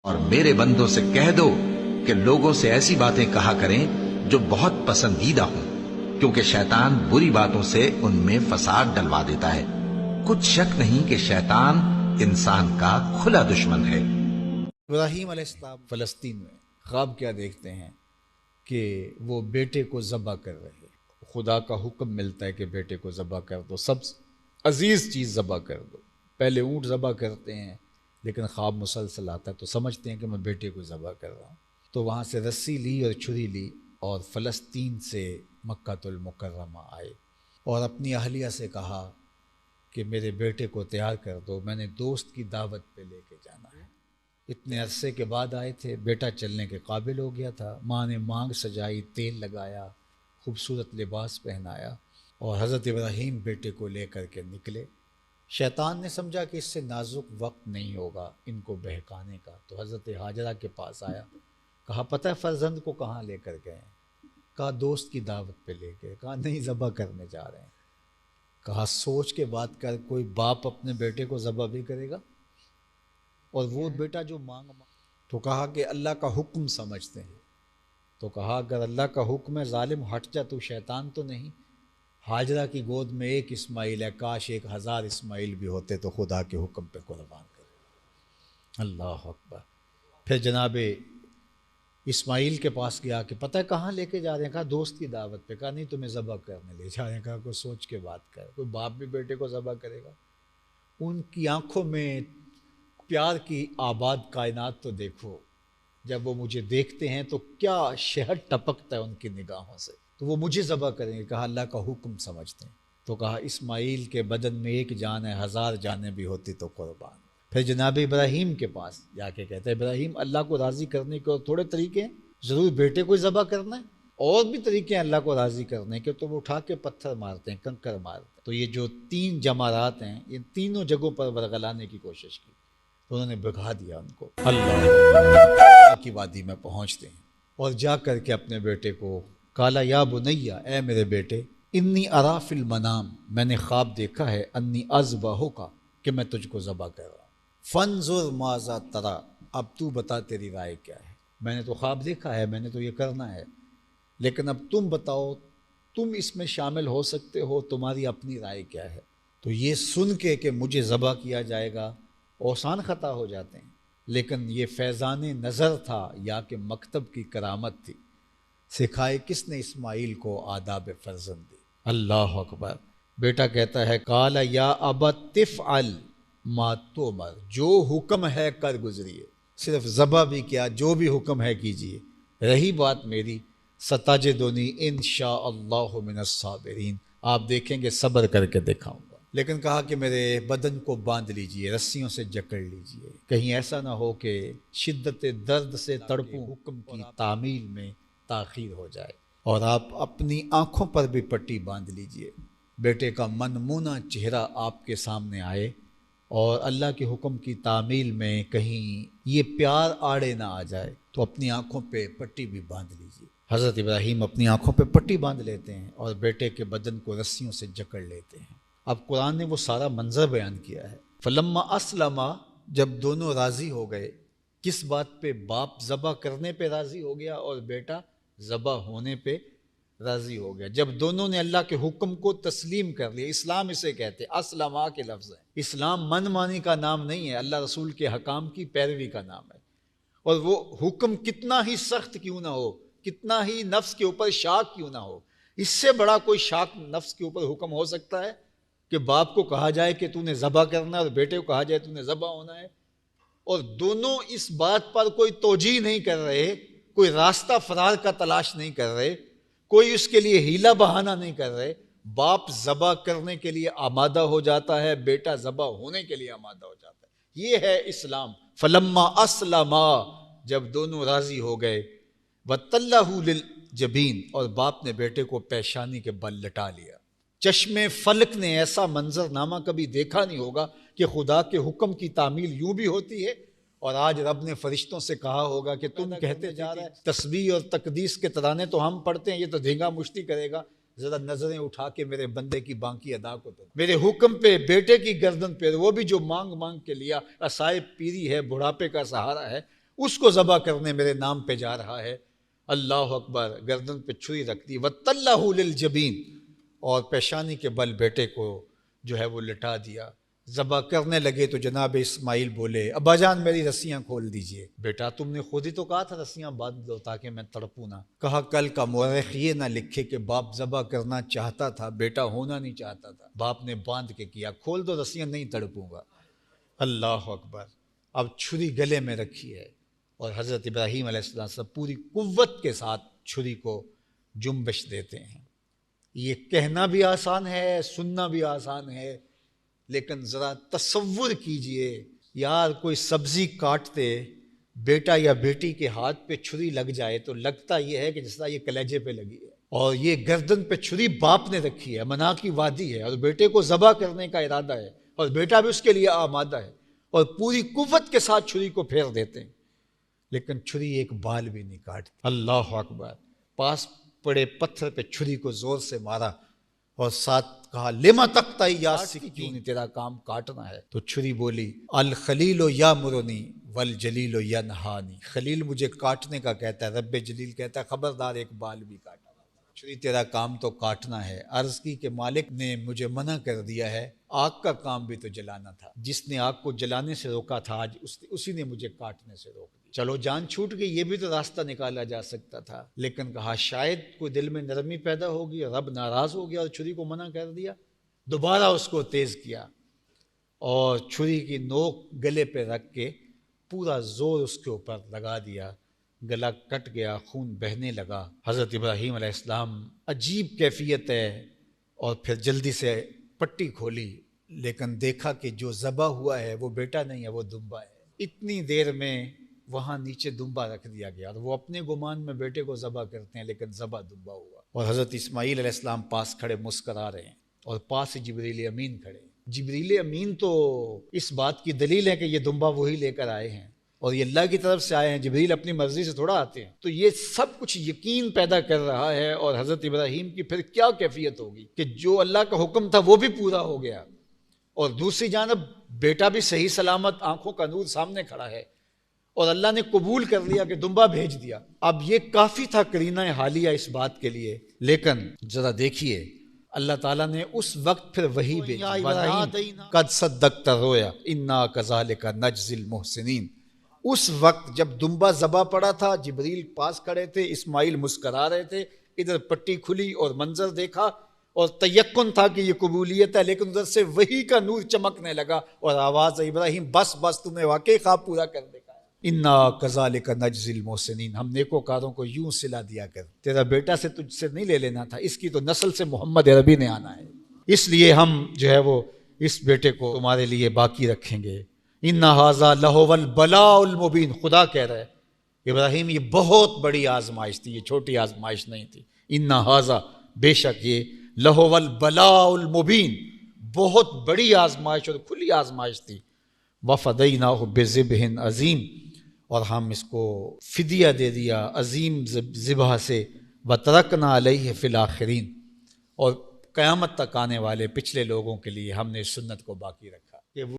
اور میرے بندوں سے کہہ دو کہ لوگوں سے ایسی باتیں کہا کریں جو بہت پسندیدہ ہوں، کیونکہ شیطان بری باتوں سے ان میں فساد ڈلوا دیتا ہے۔ کچھ شک نہیں کہ شیطان انسان کا کھلا دشمن ہے۔ ابراہیم علیہ السلام فلسطین میں خواب کیا دیکھتے ہیں کہ وہ بیٹے کو ذبح کر رہے ہیں۔ خدا کا حکم ملتا ہے کہ بیٹے کو ذبح کر دو، سب عزیز چیز ذبح کر دو۔ پہلے اونٹ ذبح کرتے ہیں، لیکن خواب مسلسل آتا ہے تو سمجھتے ہیں کہ میں بیٹے کو ذبح کر رہا ہوں۔ تو وہاں سے رسی لی اور چھری لی اور فلسطین سے مکہ المکرمہ آئے اور اپنی اہلیہ سے کہا کہ میرے بیٹے کو تیار کر دو، میں نے دوست کی دعوت پہ لے کے جانا ہے۔ اتنے عرصے کے بعد آئے تھے، بیٹا چلنے کے قابل ہو گیا تھا، ماں نے مانگ سجائی، تیل لگایا، خوبصورت لباس پہنایا اور حضرت ابراہیم بیٹے کو لے کر کے نکلے۔ شیطان نے سمجھا کہ اس سے نازک وقت نہیں ہوگا ان کو بہکانے کا، تو حضرت ہاجرہ کے پاس آیا، کہا پتہ ہے فرزند کو کہاں لے کر گئے ہیں؟ کہا دوست کی دعوت پہ لے گئے۔ کہا نہیں، ذبح کرنے جا رہے ہیں۔ کہا سوچ کے بات کر، کوئی باپ اپنے بیٹے کو ذبح بھی کرے گا؟ اور وہ بیٹا جو مانگ تو کہا کہ اللہ کا حکم سمجھتے ہیں۔ تو کہا اگر اللہ کا حکم ہے ظالم ہٹ جا، تو شیطان تو نہیں۔ ہاجرہ کی گود میں ایک اسماعیل ہے، کاش 1000 اسماعیل بھی ہوتے تو خدا کے حکم پہ قربان کرے۔ اللہ اکبر۔ پھر جناب اسماعیل کے پاس گیا کہ پتہ ہے کہاں لے کے جا رہے ہیں؟ کہا دوست کی دعوت پہ۔ کہا نہیں، تمہیں ذبح کرنے لے جا رہے ہیں۔ کہا کوئی سوچ کے بات کر، کوئی باپ بھی بیٹے کو ذبح کرے گا؟ ان کی آنکھوں میں پیار کی آباد کائنات تو دیکھو، جب وہ مجھے دیکھتے ہیں تو کیا شہد ٹپکتا ہے ان کی نگاہوں سے، تو وہ مجھے ذبح کریں گے۔ کہا اللہ کا حکم سمجھتے ہیں۔ تو کہا اسماعیل کے بدن میں ایک جان ہے، 1000 جانیں بھی ہوتی تو قربان۔ پھر جناب ابراہیم کے پاس جا کے کہتے ہیں ابراہیم اللہ کو راضی کرنے کے اور تھوڑے طریقے ہیں، ضرور بیٹے کو ذبح کرنا ہے، اور بھی طریقے ہیں اللہ کو راضی کرنے کے، تو وہ اٹھا کے پتھر مارتے ہیں، کنکر مارتے ہیں۔ تو یہ جو 3 جمارات ہیں، ان تینوں جگہوں پر ورگلانے کی کوشش کی، تو انہوں نے بھگا دیا ان کو۔ اللہ کی وادی میں پہنچتے ہیں اور جا کر کے اپنے بیٹے کو کالا یا بنیا، اے میرے بیٹے، انی ارا فی المنام، میں نے خواب دیکھا ہے، انی اذبحک، کہ میں تجھ کو ذبح کر رہا ہوں، فانظر ماذا تری، اب تو بتا تیری رائے کیا ہے۔ میں نے تو خواب دیکھا ہے، میں نے تو یہ کرنا ہے، لیکن اب تم بتاؤ، تم اس میں شامل ہو سکتے ہو، تمہاری اپنی رائے کیا ہے؟ تو یہ سن کے کہ مجھے ذبح کیا جائے گا، اوسان خطا ہو جاتے ہیں، لیکن یہ فیضان نظر تھا یا کہ مکتب کی کرامت تھی؟ سکھائے کس نے اسماعیل کو آداب فرزندی؟ اللہ اکبر۔ بیٹا کہتا ہے قال یا ابت تفعل ما تؤمر، جو حکم ہے کر گزریے، صرف ذبح بھی کیا، جو بھی حکم ہے کیجیے، رہی بات میری، ستجدنی ان شاء اللہ من الصابرین، آپ دیکھیں گے صبر کر کے دکھاؤں گا۔ لیکن کہا کہ میرے بدن کو باندھ لیجئے، رسیوں سے جکڑ لیجئے، کہیں ایسا نہ ہو کہ شدت درد سے تڑپوں، حکم کی تعمیل میں تاخیر ہو جائے، اور آپ اپنی آنکھوں پر بھی پٹی باندھ لیجئے، بیٹے کا منمونہ چہرہ آپ کے سامنے آئے، اور اللہ کے حکم کی تعمیل میں کہیں یہ پیار آڑے نہ آ جائے، تو اپنی آنکھوں پہ پٹی بھی باندھ لیجئے۔ حضرت ابراہیم اپنی آنکھوں پہ پٹی باندھ لیتے ہیں اور بیٹے کے بدن کو رسیوں سے جکڑ لیتے ہیں۔ اب قرآن نے وہ سارا منظر بیان کیا ہے۔ فلما اسلما، جب دونوں راضی ہو گئے، کس بات پہ؟ باپ ذبح کرنے پہ راضی ہو گیا اور بیٹا ذبح ہونے پہ راضی ہو گیا۔ جب دونوں نے اللہ کے حکم کو تسلیم کر لیا، اسلام اسے کہتے، اسلما کے لفظ ہے۔ اسلام من مانی کا نام نہیں ہے، اللہ رسول کے حکام کی پیروی کا نام ہے، اور وہ حکم کتنا ہی سخت کیوں نہ ہو، کتنا ہی نفس کے اوپر شاق کیوں نہ ہو، اس سے بڑا کوئی شاق نفس کے اوپر حکم ہو سکتا ہے کہ باپ کو کہا جائے کہ تو نے ذبح کرنا ہے، اور بیٹے کو کہا جائے تو نے ذبح ہونا ہے، اور دونوں اس بات پر کوئی توجیہ نہیں کر رہے، کوئی راستہ فرار کا تلاش نہیں کر رہے، کوئی اس کے لیے ہیلا بہانہ نہیں کر رہے۔ باپ ذبح کرنے کے لیے آمادہ ہو جاتا ہے، بیٹا ذبح ہونے کے لیے آمادہ ہو جاتا ہے۔ یہ ہے اسلام۔ فلما اسلما، جب دونوں راضی ہو گئے، وَتَلَّهُ لِلْجَبِينِ، اور باپ نے بیٹے کو پیشانی کے بل لٹا لیا۔ چشم فلک نے ایسا منظر نامہ کبھی دیکھا نہیں ہوگا کہ خدا کے حکم کی تعمیل یوں بھی ہوتی ہے، اور آج رب نے فرشتوں سے کہا ہوگا کہ تم کہتے جا رہے تسبیح اور تقدیس کے ترانے تو ہم پڑھتے ہیں، یہ تو دھینگا مشتی کرے گا، ذرا نظریں اٹھا کے میرے بندے کی بانکی ادا کو تو میرے حکم پہ بیٹے کی گردن پہ، وہ بھی جو مانگ مانگ کے لیا، عصائے پیری ہے، بڑھاپے کا سہارا ہے، اس کو ذبح کرنے میرے نام پہ جا رہا ہے۔ اللہ اکبر، گردن پہ چھری رکھ دی، وَتَلَّهُ لِلْجَبِينِ، اور پیشانی کے بل بیٹے کو جو ہے وہ لٹا دیا۔ ذبح کرنے لگے تو جناب اسماعیل بولے ابا جان میری رسیاں کھول دیجئے۔ بیٹا تم نے خود ہی تو کہا تھا رسیاں باندھ دو تاکہ میں تڑپوں نہ۔ کہا کل کا مورخ یہ نہ لکھے کہ باپ ذبح کرنا چاہتا تھا، بیٹا ہونا نہیں چاہتا تھا، باپ نے باندھ کے کیا، کھول دو رسیاں نہیں تڑپوں گا۔ اللہ اکبر۔ اب چھری گلے میں رکھی ہے اور حضرت ابراہیم علیہ السلام پوری قوت کے ساتھ چھری کو جنبش دیتے ہیں۔ یہ کہنا بھی آسان ہے، سننا بھی آسان ہے، لیکن ذرا تصور کیجئے یار کوئی سبزی کاٹتے بیٹا یا بیٹی کے ہاتھ پہ چھری لگ جائے تو لگتا یہ ہے کہ جس طرح یہ کلیجے پہ لگی ہے، اور یہ گردن پہ چھری باپ نے رکھی ہے، منا کی وادی ہے، اور بیٹے کو ذبح کرنے کا ارادہ ہے اور بیٹا بھی اس کے لیے آمادہ ہے، اور پوری قوت کے ساتھ چھری کو پھیر دیتے ہیں، لیکن چھری ایک بال بھی نہیں کاٹتی۔ اللہ اکبر۔ پاس پڑے پتھر پہ چھری کو زور سے مارا اور ساتھ کہا لما تقطع یا سکین، تیرا کام کاٹنا ہے۔ تو چھری بولی الخلیل یامرنی والجلیل ینہانی، خلیل مجھے کاٹنے کا کہتا ہے، رب جلیل کہتا ہے خبردار ایک بال بھی کاٹا۔ چھری تیرا کام تو کاٹنا ہے۔ عرض کی کہ مالک نے مجھے منع کر دیا ہے، آگ کا کام بھی تو جلانا تھا، جس نے آگ کو جلانے سے روکا تھا آج اسی نے مجھے کاٹنے سے روک دیا۔ چلو جان چھوٹ گئی، یہ بھی تو راستہ نکالا جا سکتا تھا، لیکن کہا شاید کوئی دل میں نرمی پیدا ہوگی، رب ناراض ہو گیا اور چھری کو منع کر دیا۔ دوبارہ اس کو تیز کیا اور چھری کی نوک گلے پہ رکھ کے پورا زور اس کے اوپر لگا دیا، گلا کٹ گیا، خون بہنے لگا۔ حضرت ابراہیم علیہ السلام عجیب کیفیت ہے، اور پھر جلدی سے پٹی کھولی، لیکن دیکھا کہ جو ذبح ہوا ہے وہ بیٹا نہیں ہے، وہ دمبا ہے۔ اتنی دیر میں وہاں نیچے دمبا رکھ دیا گیا، اور وہ اپنے گمان میں بیٹے کو ذبح کرتے ہیں، لیکن ذبح دمبا ہوا، اور حضرت اسماعیل علیہ السلام پاس کھڑے مسکرا رہے ہیں، اور پاس ہی جبریل امین کھڑے۔ جبریل امین تو اس بات کی دلیل ہے کہ یہ دمبا وہی لے کر آئے ہیں، اور یہ اللہ کی طرف سے آئے ہیں، جبریل اپنی مرضی سے تھوڑا آتے ہیں، تو یہ سب کچھ یقین پیدا کر رہا ہے۔ اور حضرت ابراہیم کی پھر کیا کیفیت ہوگی کہ جو اللہ کا حکم تھا وہ بھی پورا ہو گیا، اور دوسری جانب بیٹا بھی صحیح سلامت آنکھوں کا نور سامنے کھڑا ہے، اور اللہ نے قبول کر لیا کہ دمبا بھیج دیا۔ اب یہ کافی تھا قرینہ حالیہ اس بات کے لیے، لیکن ذرا دیکھیے اللہ تعالیٰ نے اس وقت پھر وحی بھیجی، قد صدقت رویا انا کذالک نجزی المحسنین۔ اس وقت جب دمبا ذبح پڑا تھا، جبریل پاس کھڑے تھے، اسماعیل مسکرا رہے تھے، ادھر پٹی کھلی اور منظر دیکھا اور تیقن تھا کہ یہ قبولیت ہے، لیکن ادھر سے وحی کا نور چمکنے لگا اور آواز ابراہیم بس بس تم نے واقعی خواب پورا کر دکھایا۔ انا کذالک نجزی المحسنین، ہم نیکوکاروں کو یوں صلہ دیا کر، تیرا بیٹا سے تجھ سے نہیں لے لینا تھا، اس کی تو نسل سے محمد عربی نے آنا ہے، اس لیے ہم جو ہے وہ اس بیٹے کو تمہارے لیے باقی رکھیں گے۔ ان ھذا لہو البلاء المبین، خدا کہہ رہا ہے ابراہیم یہ بہت بڑی آزمائش تھی، یہ چھوٹی آزمائش نہیں تھی۔ ان ھذا، بے شک یہ، لہو البلاء المبین، بہت بڑی آزمائش اور کھلی آزمائش تھی۔ وفدیناہ بذبح عظیم، اور ہم اس کو فدیہ دے دیا عظیم ذبح سے۔ وترکنا علیہ فی الآخرین، اور قیامت تک آنے والے پچھلے لوگوں کے لیے ہم نے اس سنت کو باقی رکھا۔